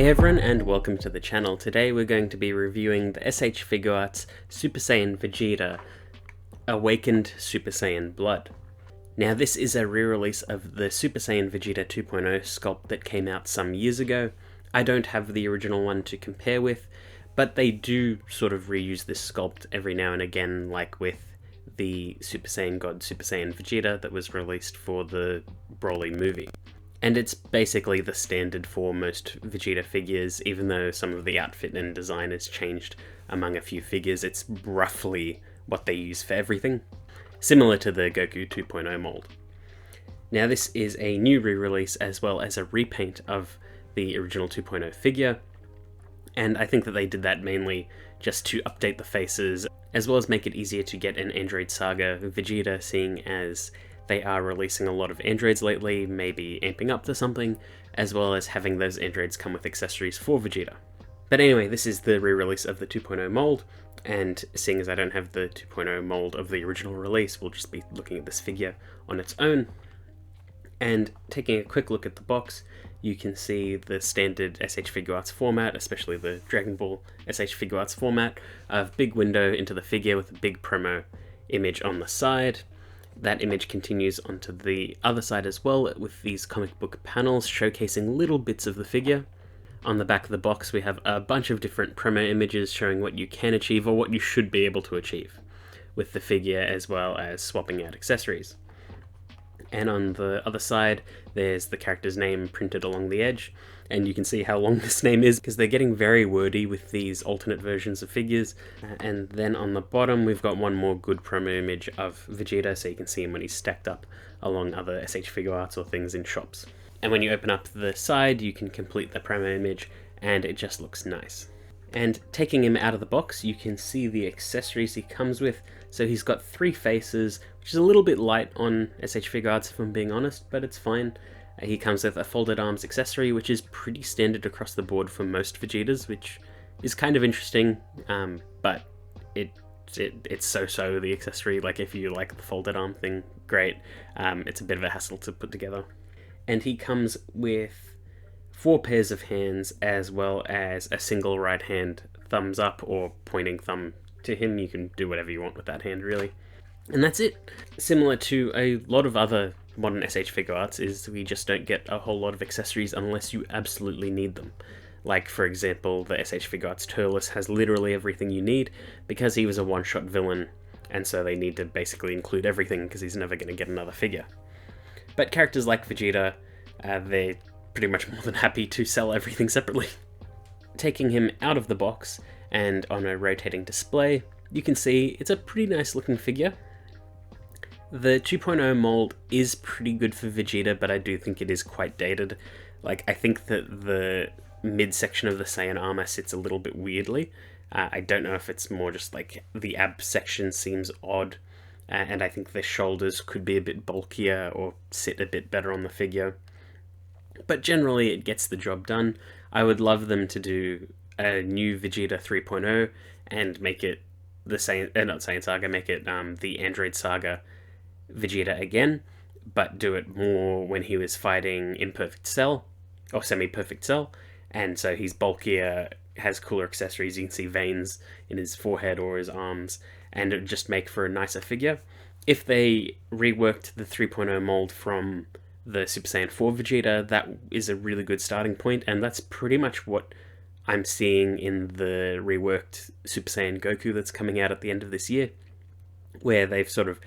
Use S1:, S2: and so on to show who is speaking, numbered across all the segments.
S1: Hey everyone, and welcome to the channel. Today we're going to be reviewing the S.H.Figuarts Super Saiyan Vegeta Awakened Super Saiyan Blood. Now this is a re-release of the Super Saiyan Vegeta 2.0 sculpt that came out some years ago. I don't have the original one to compare with, but they do sort of reuse this sculpt every now and again, like with the Super Saiyan God Super Saiyan Vegeta that was released for the Broly movie. And it's basically the standard for most Vegeta figures, even though some of the outfit and design has changed among a few figures. It's roughly what they use for everything, similar to the Goku 2.0 mold. Now this is a new re-release as well as a repaint of the original 2.0 figure, and I think that they did that mainly just to update the faces, as well as make it easier to get an Android Saga Vegeta, seeing as they are releasing a lot of androids lately, maybe amping up to something, as well as having those androids come with accessories for Vegeta. But anyway, this is the re-release of the 2.0 mold, and seeing as I don't have the 2.0 mold of the original release, we'll just be looking at this figure on its own. And taking a quick look at the box, you can see the standard S.H.Figuarts format, especially the Dragon Ball S.H.Figuarts format, of big window into the figure with a big promo image on the side. That image continues onto the other side as well, with these comic book panels showcasing little bits of the figure. On the back of the box we have a bunch of different promo images showing what you can achieve or what you should be able to achieve with the figure, as well as swapping out accessories. And on the other side there's the character's name printed along the edge, and you can see how long this name is because they're getting very wordy with these alternate versions of figures. And then on the bottom we've got one more good promo image of Vegeta, so you can see him when he's stacked up along other S.H.Figuarts or things in shops. And when you open up the side you can complete the promo image and it just looks nice. And taking him out of the box, you can see the accessories he comes with. So he's got 3 faces, which is a little bit light on S.H.Figuarts if I'm being honest, but it's fine. He comes with a folded arms accessory, which is pretty standard across the board for most Vegetas, which is kind of interesting, but it's so-so, the accessory. Like, if you like the folded arm thing, great. It's a bit of a hassle to put together. And he comes with 4 pairs of hands, as well as a single right hand thumbs up or pointing thumb to him. You can do whatever you want with that hand, really. And that's it. Similar to a lot of other modern S.H.Figuarts, is we just don't get a whole lot of accessories unless you absolutely need them. Like, for example, the S.H.Figuarts Turles has literally everything you need because he was a one-shot villain, and so they need to basically include everything because he's never going to get another figure. But characters like Vegeta, they're pretty much more than happy to sell everything separately. Taking him out of the box and on a rotating display, you can see it's a pretty nice looking figure. The 2.0 mold is pretty good for Vegeta, but I do think it is quite dated. Like, I think that the midsection of the Saiyan armor sits a little bit weirdly. I don't know if it's more just like the ab section seems odd, and I think the shoulders could be a bit bulkier or sit a bit better on the figure. But generally it gets the job done. I would love them to do a new Vegeta 3.0 and make it the not Saiyan Saga, make it the Android Saga Vegeta again, but do it more when he was fighting Imperfect Cell, or Semi-Perfect Cell, and so he's bulkier, has cooler accessories. You can see veins in his forehead or his arms, and it would just make for a nicer figure. If they reworked the 3.0 mold from the Super Saiyan 4 Vegeta, that is a really good starting point, and that's pretty much what I'm seeing in the reworked Super Saiyan Goku that's coming out at the end of this year, where they've sort of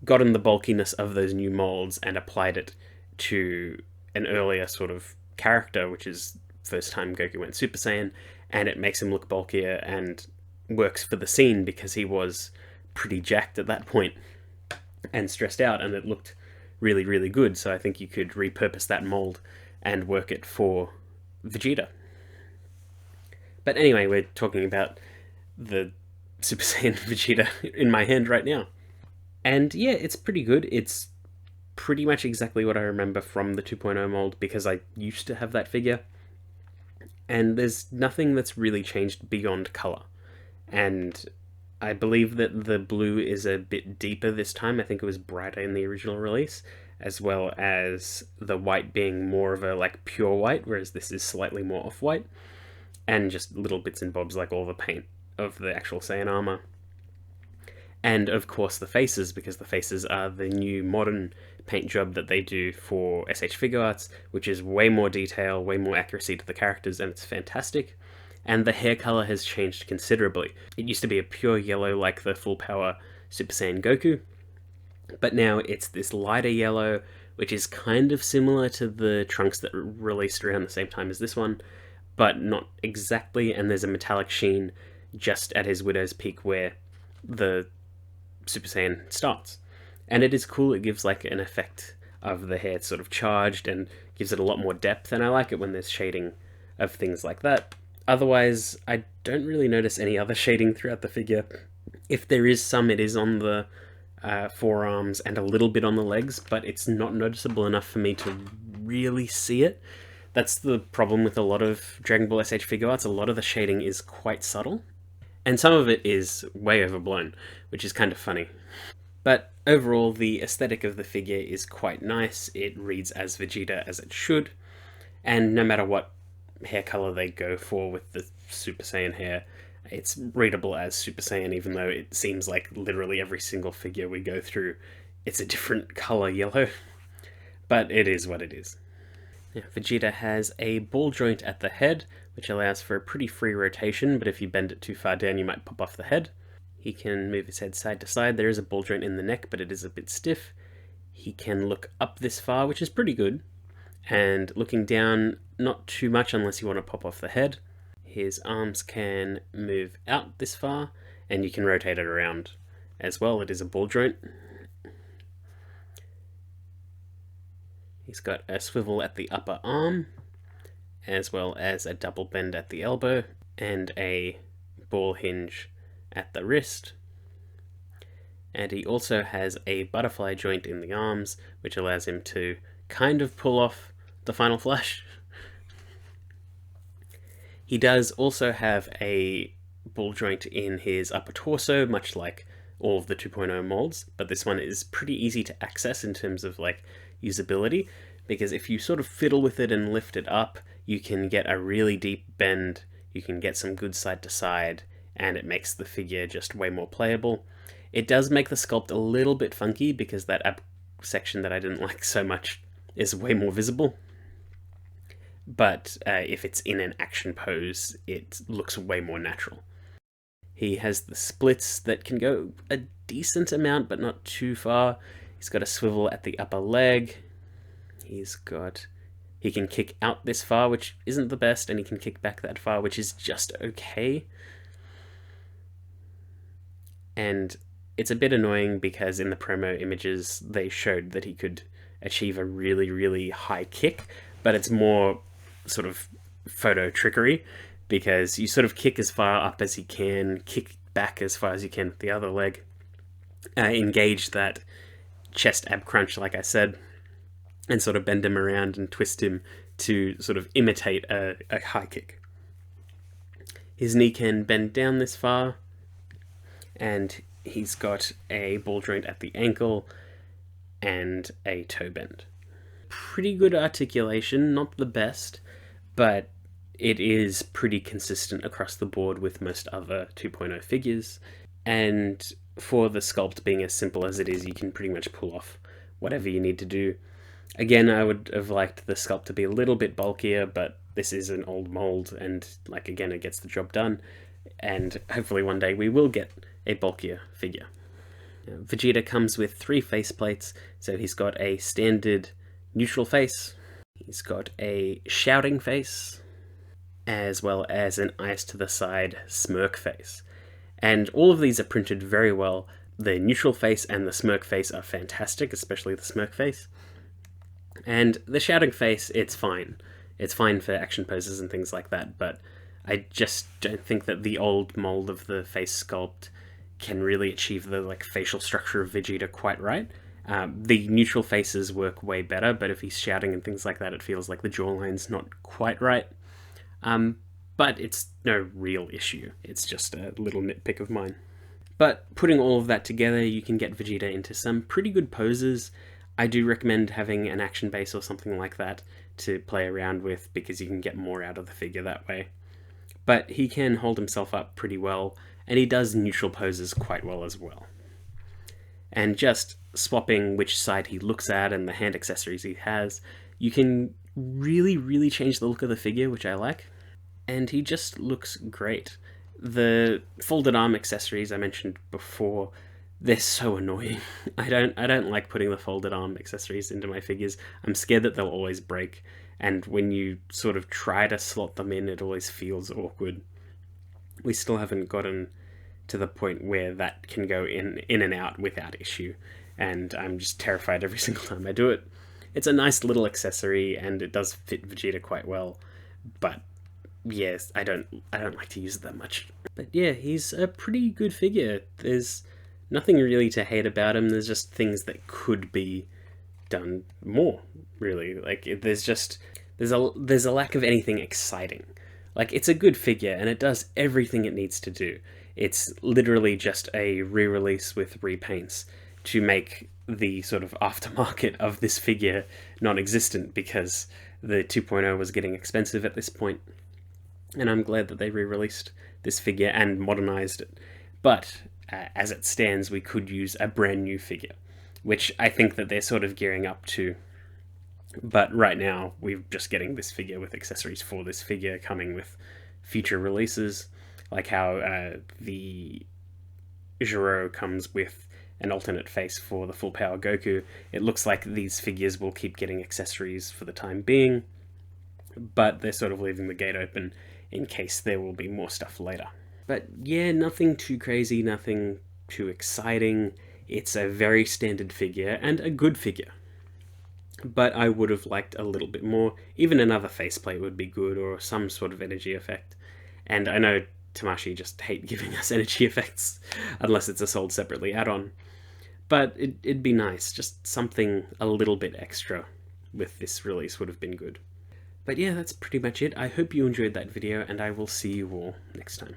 S1: gotten the bulkiness of those new molds and applied it to an earlier sort of character, which is first time Goku went Super Saiyan, and it makes him look bulkier and works for the scene because he was pretty jacked at that point and stressed out, and it looked really, really good. So I think you could repurpose that mold and work it for Vegeta. But anyway, we're talking about the Super Saiyan Vegeta in my hand right now. And yeah, it's pretty good. It's pretty much exactly what I remember from the 2.0 mold because I used to have that figure. And there's nothing that's really changed beyond color. And I believe that the blue is a bit deeper this time. I think it was brighter in the original release, as well as the white being more of a like pure white, whereas this is slightly more off-white, and just little bits and bobs like all the paint of the actual Saiyan armor. And of course the faces, because the faces are the new modern paint job that they do for S.H.Figuarts, which is way more detail, way more accuracy to the characters, and it's fantastic. And the hair color has changed considerably. It used to be a pure yellow like the full power Super Saiyan Goku, but now it's this lighter yellow, which is kind of similar to the Trunks that released around the same time as this one, but not exactly. And there's a metallic sheen just at his Widow's Peak where the Super Saiyan starts. And it is cool, it gives like an effect of the hair sort of charged and gives it a lot more depth, and I like it when there's shading of things like that. Otherwise, I don't really notice any other shading throughout the figure. If there is some, it is on the forearms and a little bit on the legs, but it's not noticeable enough for me to really see it. That's the problem with a lot of Dragon Ball SH Figuarts. A lot of the shading is quite subtle, and some of it is way overblown, which is kind of funny. But overall, the aesthetic of the figure is quite nice. It reads as Vegeta as it should, and no matter what hair color they go for with the Super Saiyan hair, it's readable as Super Saiyan, even though it seems like literally every single figure we go through, it's a different color yellow. But it is what it is. Now, Vegeta has a ball joint at the head, which allows for a pretty free rotation, but if you bend it too far down, you might pop off the head. He can move his head side to side. There is a ball joint in the neck, but it is a bit stiff. He can look up this far, which is pretty good, and looking down, not too much unless you want to pop off the head. His arms can move out this far, and you can rotate it around as well. It is a ball joint. He's got a swivel at the upper arm, as well as a double bend at the elbow, and a ball hinge at the wrist. And he also has a butterfly joint in the arms, which allows him to kind of pull off the final flash. He does also have a ball joint in his upper torso, much like all of the 2.0 molds, but this one is pretty easy to access in terms of like usability, because if you sort of fiddle with it and lift it up, you can get a really deep bend, you can get some good side to side, and it makes the figure just way more playable. It does make the sculpt a little bit funky because that ab section that I didn't like so much is way more visible. But if it's in an action pose, it looks way more natural. He has the splits that can go a decent amount, but not too far. He's got a swivel at the upper leg. He can kick out this far, which isn't the best, and he can kick back that far, which is just okay. And it's a bit annoying because in the promo images they showed that he could achieve a really, really high kick, but it's more sort of photo trickery, because you sort of kick as far up as you can, kick back as far as you can with the other leg, engage that chest ab crunch like I said, and sort of bend him around and twist him to sort of imitate a high kick. His knee can bend down this far, and he's got a ball joint at the ankle and a toe bend. Pretty good articulation, not the best, but it is pretty consistent across the board with most other 2.0 figures, and for the sculpt being as simple as it is, you can pretty much pull off whatever you need to do. Again, I would have liked the sculpt to be a little bit bulkier, but this is an old mold, and like again, it gets the job done, and hopefully one day we will get a bulkier figure. Vegeta comes with 3 faceplates, so he's got a standard neutral face, he's got a shouting face, as well as an eyes to the side smirk face. And all of these are printed very well. The neutral face and the smirk face are fantastic, especially the smirk face. And the shouting face, it's fine. It's fine for action poses and things like that, but I just don't think that the old mold of the face sculpt can really achieve the like facial structure of Vegeta quite right. The neutral faces work way better, but if he's shouting and things like that, it feels like the jawline's not quite right. But it's no real issue. It's just a little nitpick of mine. But putting all of that together, you can get Vegeta into some pretty good poses. I do recommend having an action base or something like that to play around with, because you can get more out of the figure that way. But he can hold himself up pretty well, and he does neutral poses quite well as well. And just swapping which side he looks at and the hand accessories he has, you can really change the look of the figure, which I like. And he just looks great. The folded arm accessories I mentioned before, they're so annoying. I don't like putting the folded arm accessories into my figures. I'm scared that they'll always break, and when you sort of try to slot them in, it always feels awkward. We still haven't gotten to the point where that can go in and out without issue, and I'm just terrified every single time I do it. It's a nice little accessory, and it does fit Vegeta quite well, but yes, I don't like to use it that much. But yeah, he's a pretty good figure. There's nothing really to hate about him. There's just things that could be done more, really. Like, there's a lack of anything exciting. Like, it's a good figure and it does everything it needs to do. It's literally just a re-release with repaints to make the sort of aftermarket of this figure non-existent, because the 2.0 was getting expensive at this point. And I'm glad that they re-released this figure and modernized it. But as it stands, we could use a brand new figure, which I think that they're sort of gearing up to. But right now, we're just getting this figure with accessories for this figure coming with future releases, like how the Zero comes with an alternate face for the full power Goku. It looks like these figures will keep getting accessories for the time being, but they're sort of leaving the gate open in case there will be more stuff later. But yeah, nothing too crazy, nothing too exciting. It's a very standard figure, and a good figure. But I would have liked a little bit more. Even another faceplate would be good, or some sort of energy effect. And I know Tamashii just hate giving us energy effects, unless it's a sold separately add-on. But it'd be nice, just something a little bit extra with this release would have been good. But yeah, that's pretty much it. I hope you enjoyed that video, and I will see you all next time.